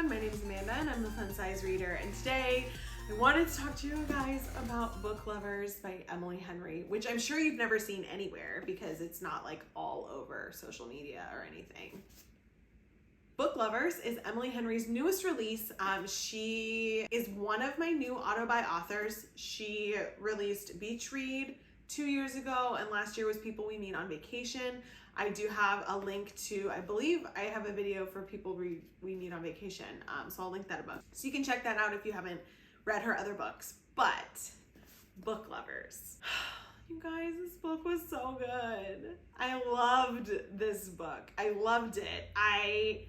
everyone, my name is Amanda and I'm the Fun Size Reader, and today I wanted to talk to you guys about Book Lovers by Emily Henry, which I'm sure you've never seen anywhere because it's not like all over social media or anything. Book Lovers is Emily Henry's newest release. She is one of my new auto-buy authors. She released Beach Read 2 years ago, and last year was People We Meet on Vacation. I do have a link to, I believe I have a video for People We Meet on Vacation, so I'll link that above. So you can check that out if you haven't read her other books. But Book Lovers. You guys, this book was so good. I loved this book. I loved it. I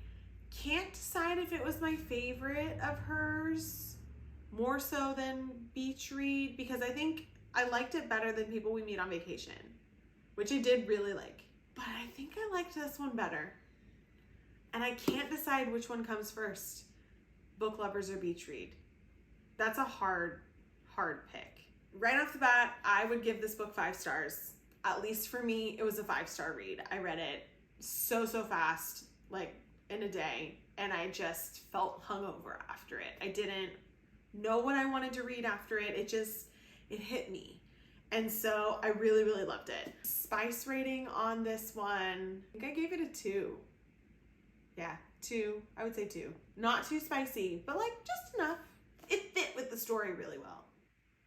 can't decide if it was my favorite of hers, more so than Beach Read, because I think I liked it better than People We Meet on Vacation, which I did really like. But I think I liked this one better. And I can't decide which one comes first, Book Lovers or Beach Read. That's a hard pick. Right off the bat, I would give this book 5 stars. At least for me, it was a 5-star read. I read it so fast, like in a day, and I just felt hungover after it. I didn't know what I wanted to read after it. It hit me. And so I really loved it. Spice rating on this one, I think I gave it a 2. Yeah, 2. I would say 2. Not too spicy, but like just enough. It fit with the story really well.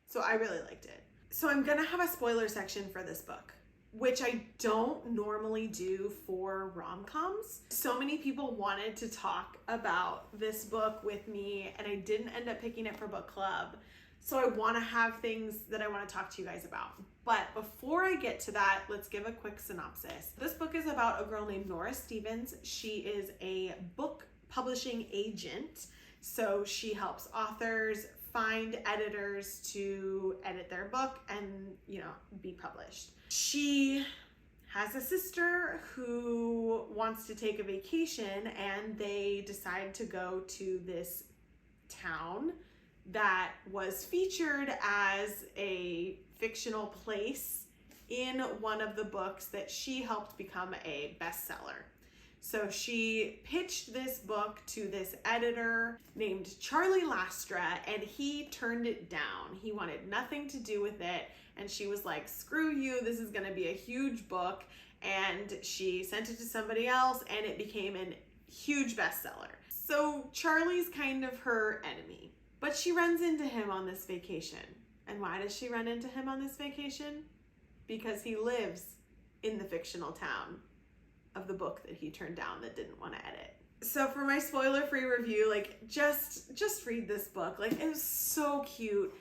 So I really liked it. So I'm gonna have a spoiler section for this book, which I don't normally do for rom-coms. So many people wanted to talk about this book with me, and I didn't end up picking it for book club. So I want to have things that I want to talk to you guys about. But before I get to that, let's give a quick synopsis. This book is about a girl named Nora Stephens. She is a book publishing agent. So she helps authors find editors to edit their book and, be published. She has a sister who wants to take a vacation, and they decide to go to this town that was featured as a fictional place in one of the books that she helped become a bestseller. So she pitched this book to this editor named Charlie Lastra, and he turned it down. He wanted nothing to do with it, and she was like, screw you, this is gonna be a huge book. And she sent it to somebody else, and it became a huge bestseller. So Charlie's kind of her enemy. But she runs into him on this vacation. And why does she run into him on this vacation? Because he lives in the fictional town of the book that he turned down that didn't want to edit. So for my spoiler-free review, just read this book. It was so cute.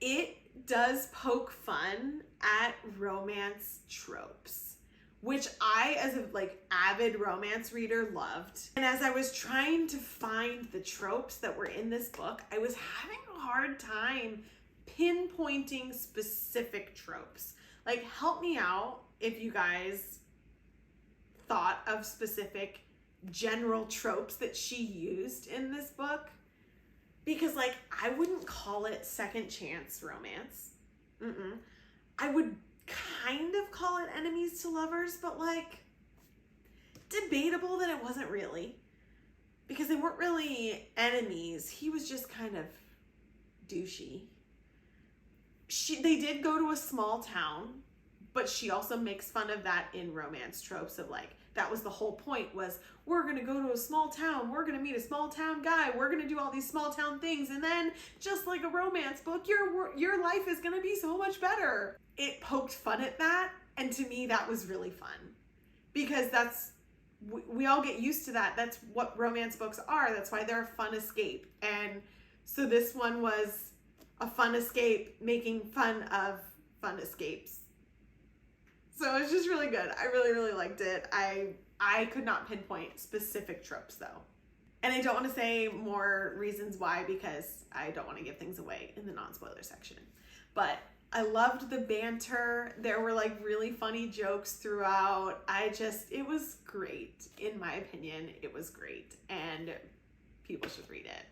It does poke fun at romance tropes, which I, as a avid romance reader, loved. And as I was trying to find the tropes that were in this book, I was having a hard time pinpointing specific tropes. Help me out if you guys thought of specific general tropes that she used in this book. Because I wouldn't call it second chance romance. I would kind of call it enemies to lovers, but debatable that it wasn't really, because they weren't really enemies. He was just kind of douchey. They did go to a small town, but she also makes fun of that in romance tropes of that was the whole point, was we're gonna go to a small town, we're gonna meet a small town guy, we're gonna do all these small town things, and then just like a romance book, your life is gonna be so much better. It poked fun at that, and to me that was really fun, because we all get used to that. That's what romance books are. That's why they're a fun escape. And so this one was a fun escape making fun of fun escapes. So it was just really good. I really liked it. I could not pinpoint specific tropes though. And I don't want to say more reasons why, because I don't want to give things away in the non-spoiler section. But I loved the banter. There were really funny jokes throughout. It was great. In my opinion, it was great, and people should read it.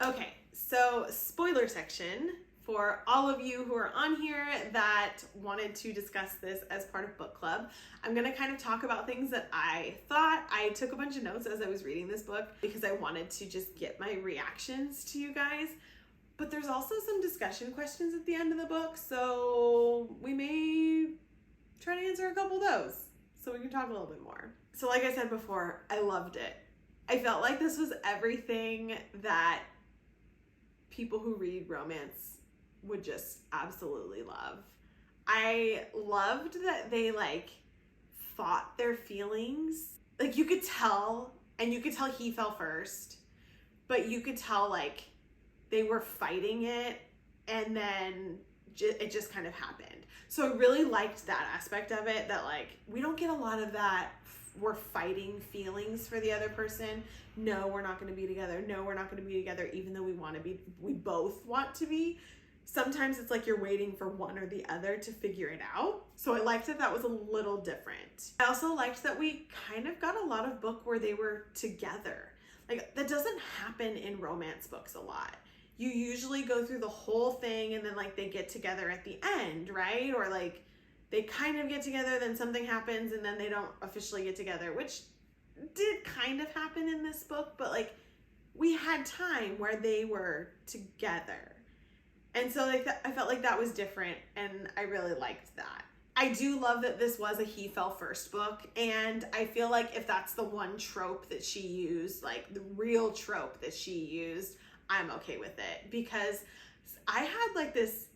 Okay, so spoiler section for all of you who are on here that wanted to discuss this as part of book club. I'm gonna kind of talk about things that I thought. I took a bunch of notes as I was reading this book because I wanted to just get my reactions to you guys. But there's also some discussion questions at the end of the book, so we may try to answer a couple of those so we can talk a little bit more. So like I said before, I loved it. I felt like this was everything that people who read romance would just absolutely love. I loved that they like fought their feelings. Like you could tell, and you could tell he fell first, but you could tell like they were fighting it and then it just kind of happened. So I really liked that aspect of it, that like we don't get a lot of that. We're fighting feelings for the other person. No, we're not going to be together. No, we're not going to be together, even though we both want to be. Sometimes it's like you're waiting for one or the other to figure it out. So I liked that was a little different. I also liked that we kind of got a lot of book where they were together. Like that doesn't happen in romance books a lot. You usually go through the whole thing and then like they get together at the end, right? Or like they kind of get together, then something happens and then they don't officially get together, which did kind of happen in this book, but like we had time where they were together. And so like I felt like that was different and I really liked that. I do love that this was a he fell first book, and I feel like if that's the one trope that she used, like the real trope that she used, I'm okay with it, because I had like this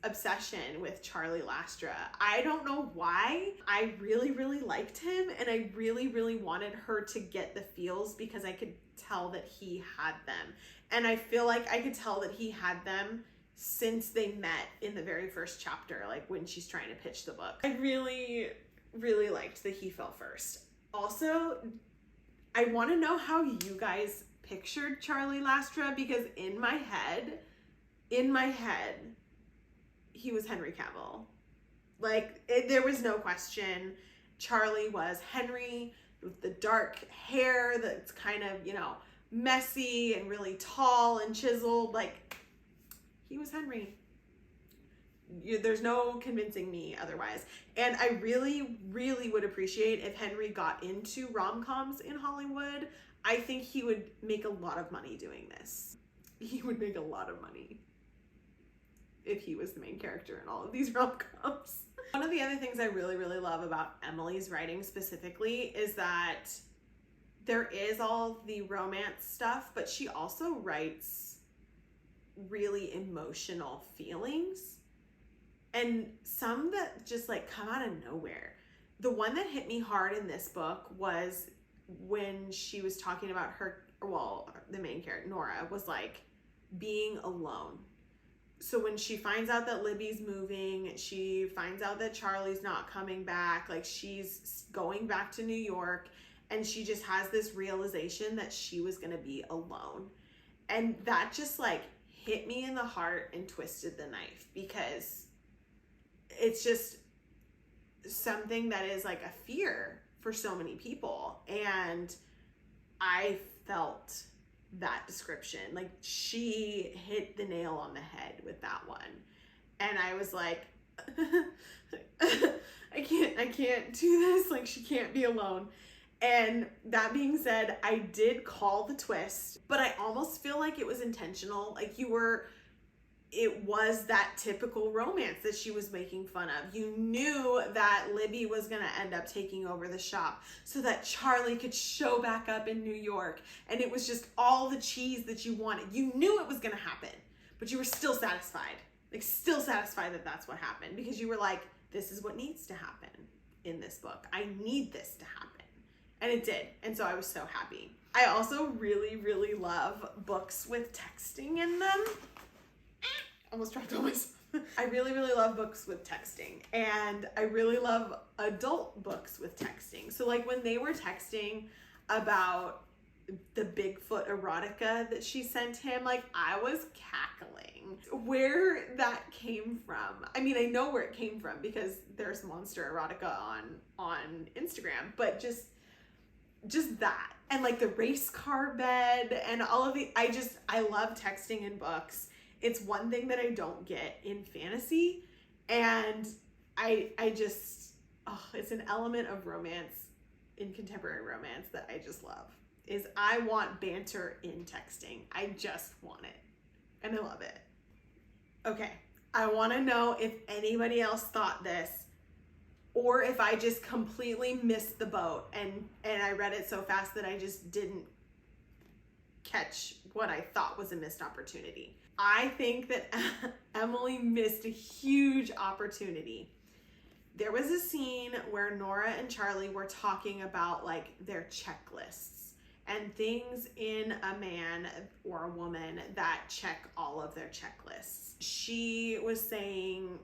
obsession with Charlie Lastra. I don't know why. I really, really liked him, and I really, really wanted her to get the feels because I could tell that he had them. And I feel like I could tell that he had them since they met in the very first chapter, like when she's trying to pitch the book. I really, really liked that he fell first. Also, I want to know how you guys pictured Charlie Lastra, because in my head, he was Henry Cavill. Like, there was no question. Charlie was Henry with the dark hair that's kind of, you know, messy and really tall and chiseled. Like, he was Henry. There's no convincing me otherwise. And I really, really would appreciate if Henry got into rom-coms in Hollywood. I think he would make a lot of money doing this. He would make a lot of money if he was the main character in all of these rom-coms. One of the other things I really, really love about Emily's writing specifically is that there is all the romance stuff, but she also writes really emotional feelings, and some that just like come out of nowhere. The one that hit me hard in this book was when she was talking about her, well, the main character, Nora, was like being alone. So when she finds out that Libby's moving, she finds out that Charlie's not coming back, like she's going back to New York, and she just has this realization that she was gonna be alone. And that just like hit me in the heart and twisted the knife, because it's just something that is like a fear for so many people. And I felt that description. Like, she hit the nail on the head with that one. And I was like, I can't do this. Like, she can't be alone. And that being said, I did call the twist, but I almost feel like it was intentional. Like, it was that typical romance that she was making fun of. You knew that Libby was going to end up taking over the shop so that Charlie could show back up in New York. And it was just all the cheese that you wanted. You knew it was going to happen, but you were still satisfied. Like, still satisfied that that's what happened, because you were like, this is what needs to happen in this book. I need this to happen. And it did. And so I was so happy. I also really, really love books with texting in them. Almost dropped all my stuff. I really, really love books with texting. And I really love adult books with texting. So like when they were texting about the Bigfoot erotica that she sent him, like I was cackling. Where that came from. I mean, I know where it came from because there's monster erotica on Instagram, but just that. And like the race car bed and all of the, I love texting in books. It's one thing that I don't get in fantasy, and I just, oh, it's an element of romance in contemporary romance that I just love, is I want banter in texting. I just want it, and I love it. Okay, I want to know if anybody else thought this, or if I just completely missed the boat and I read it so fast that I just didn't catch what I thought was a missed opportunity. I think that Emily missed a huge opportunity. There was a scene where Nora and Charlie were talking about like their checklists and things in a man or a woman that check all of their checklists. She was saying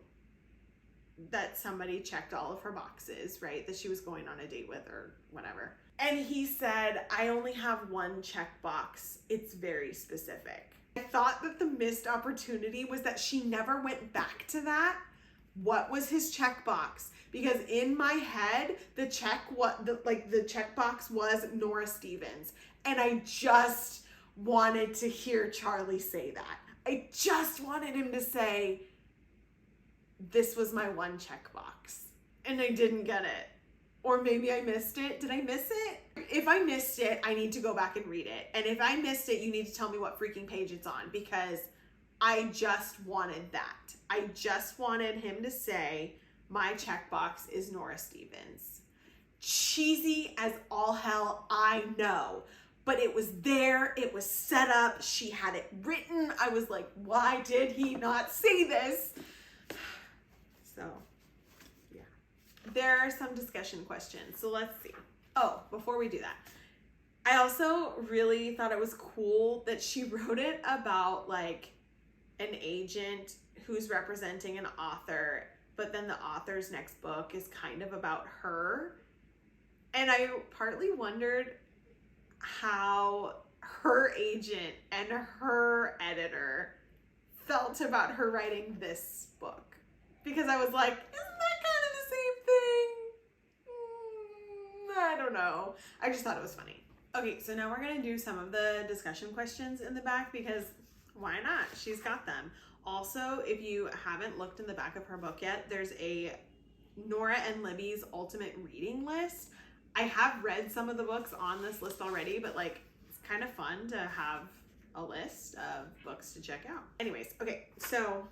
that somebody checked all of her boxes, right? That she was going on a date with or whatever. And he said, I only have one checkbox. It's very specific. I thought that the missed opportunity was that she never went back to that. What was his checkbox? Because in my head, the checkbox was Nora Stephens. And I just wanted to hear Charlie say that. I just wanted him to say, this was my one checkbox. And I didn't get it. Or maybe I missed it. Did I miss it? If I missed it, I need to go back and read it. And if I missed it, you need to tell me what freaking page it's on, because I just wanted that. I just wanted him to say, my checkbox is Nora Stephens. Cheesy as all hell, I know. But it was there, it was set up, she had it written. I was like, why did he not say this? So, yeah. There are some discussion questions, so let's see. Oh, before we do that, I also really thought it was cool that she wrote it about like an agent who's representing an author, but then the author's next book is kind of about her. And I partly wondered how her agent and her editor felt about her writing this book. Because I was like, isn't that kind of the same thing? I don't know. I just thought it was funny. Okay, so now we're going to do some of the discussion questions in the back, because why not? She's got them. Also, if you haven't looked in the back of her book yet, there's a Nora and Libby's ultimate reading list. I have read some of the books on this list already, but like, it's kind of fun to have a list of books to check out. Anyways, okay, so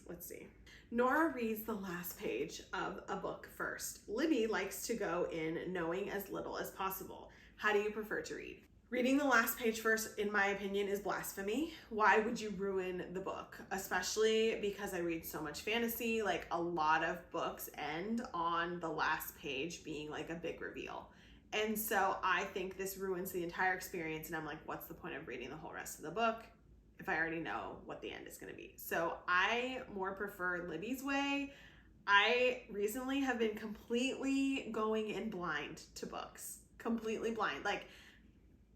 let's see. Nora reads the last page of a book first. Libby likes to go in knowing as little as possible. How do you prefer to read? Reading the last page first, in my opinion, is blasphemy. Why would you ruin the book? Especially because I read so much fantasy, like a lot of books end on the last page being like a big reveal. And so I think this ruins the entire experience, and I'm like, what's the point of reading the whole rest of the book if I already know what the end is going to be? So I more prefer Libby's way. I recently have been completely going in blind to books. Completely blind. Like,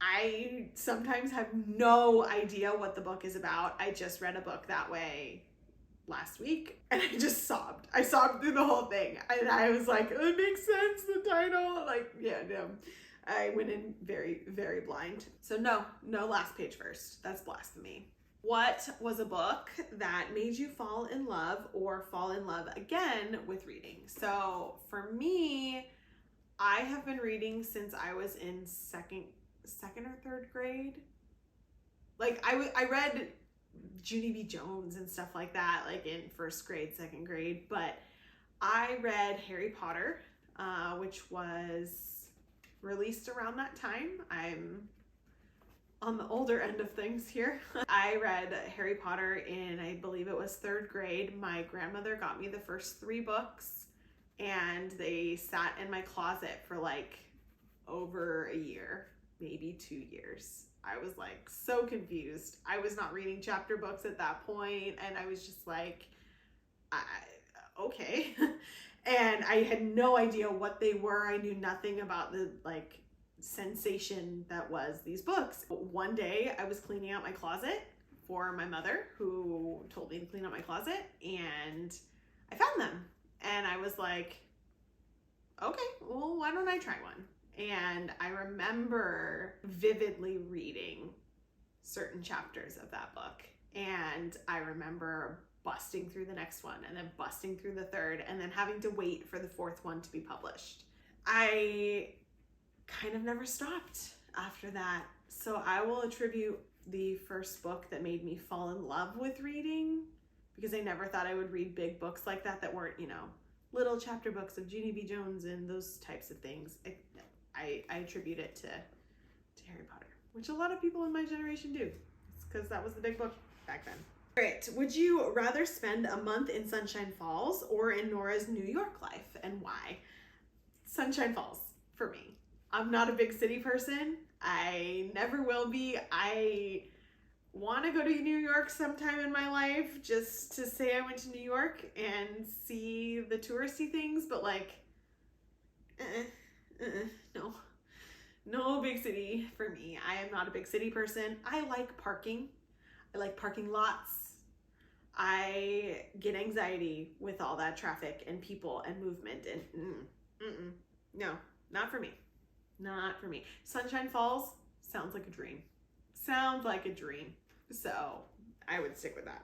I sometimes have no idea what the book is about. I just read a book that way last week and I just sobbed. I sobbed through the whole thing. And I was like, it makes sense, the title. Like, yeah, no. I went in very, very blind. So no last page first. That's blasphemy. What was a book that made you fall in love or fall in love again with reading? So for me, I have been reading since I was in second or third grade. Like I read Junie B. Jones and stuff like that, like in first grade, second grade, but I read Harry Potter, which was released around that time. I'm on the older end of things here. I read Harry Potter in, I believe it was third grade. My grandmother got me the first 3 books and they sat in my closet for like over a year, maybe 2 years. I was like so confused. I was not reading chapter books at that point, and I was just like, okay. And I had no idea what they were. I knew nothing about the like sensation that was these books. One day I was cleaning out my closet for my mother, who told me to clean out my closet, and I found them. And I was like, okay, well, why don't I try one? And I remember vividly reading certain chapters of that book. And I remember busting through the next one and then busting through the third and then having to wait for the fourth one to be published. I kind of never stopped after that. So I will attribute the first book that made me fall in love with reading, because I never thought I would read big books like that weren't, you know, little chapter books of Jeannie B. Jones and those types of things. I attribute it to Harry Potter, which a lot of people in my generation do. It's because that was the big book back then. All right, would you rather spend a month in Sunshine Falls or in Nora's New York life, and why? Sunshine Falls for me. I'm not a big city person. I never will be. I want to go to New York sometime in my life just to say I went to New York and see the touristy things, but like, no big city for me. I am not a big city person. I like parking. I like parking lots. I get anxiety with all that traffic and people and movement and no, not for me. Not for me. Sunshine Falls sounds like a dream. Sounds like a dream. So I would stick with that.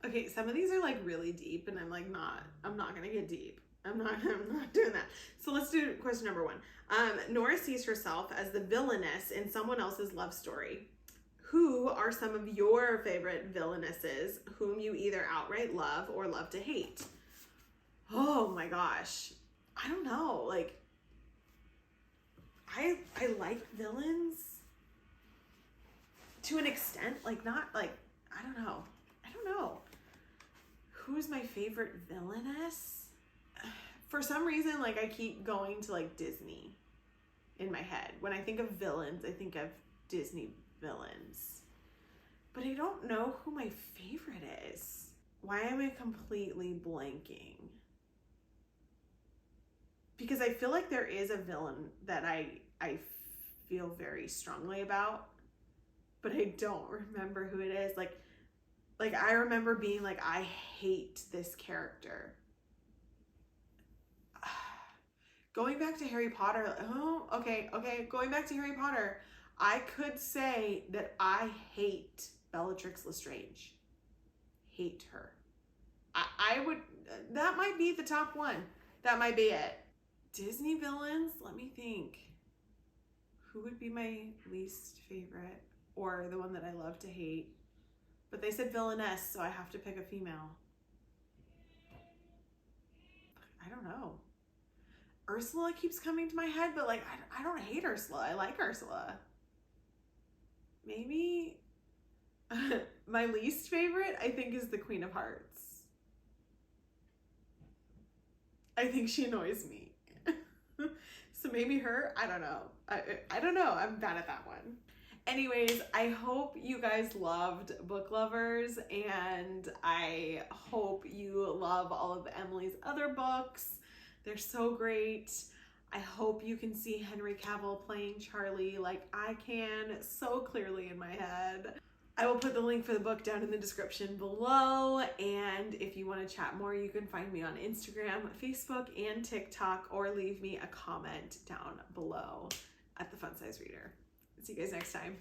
Okay, some of these are like really deep and I'm not gonna get deep. I'm not doing that. So let's do question number 1. Nora sees herself as the villainess in someone else's love story. Who are some of your favorite villainesses whom you either outright love or love to hate? Oh my gosh. I don't know. Like, I like villains to an extent, like not like, I don't know. Who's my favorite villainess? For some reason, like I keep going to like Disney in my head. When I think of villains, I think of Disney villains. But I don't know who my favorite is. Why am I completely blanking? Because I feel like there is a villain that I feel very strongly about, but I don't remember who it is. Like I remember being like, I hate this character. Going back to Harry Potter, going back to Harry Potter, I could say that I hate Bellatrix Lestrange. Hate her. I would, that might be the top one. That might be it. Disney villains, let me think. Who would be my least favorite or the one that I love to hate? But they said villainess, so I have to pick a female. I don't know. Ursula keeps coming to my head, but like, I don't hate Ursula. I like Ursula. Maybe my least favorite, I think, is the Queen of Hearts. I think she annoys me. So maybe her, I don't know. I don't know. I'm bad at that one. Anyways, I hope you guys loved Book Lovers, and I hope you love all of Emily's other books. They're so great. I hope you can see Henry Cavill playing Charlie like I can so clearly in my head. I will put the link for the book down in the description below, and if you want to chat more, you can find me on Instagram, Facebook, and TikTok, or leave me a comment down below at the Fun Size Reader. See you guys next time.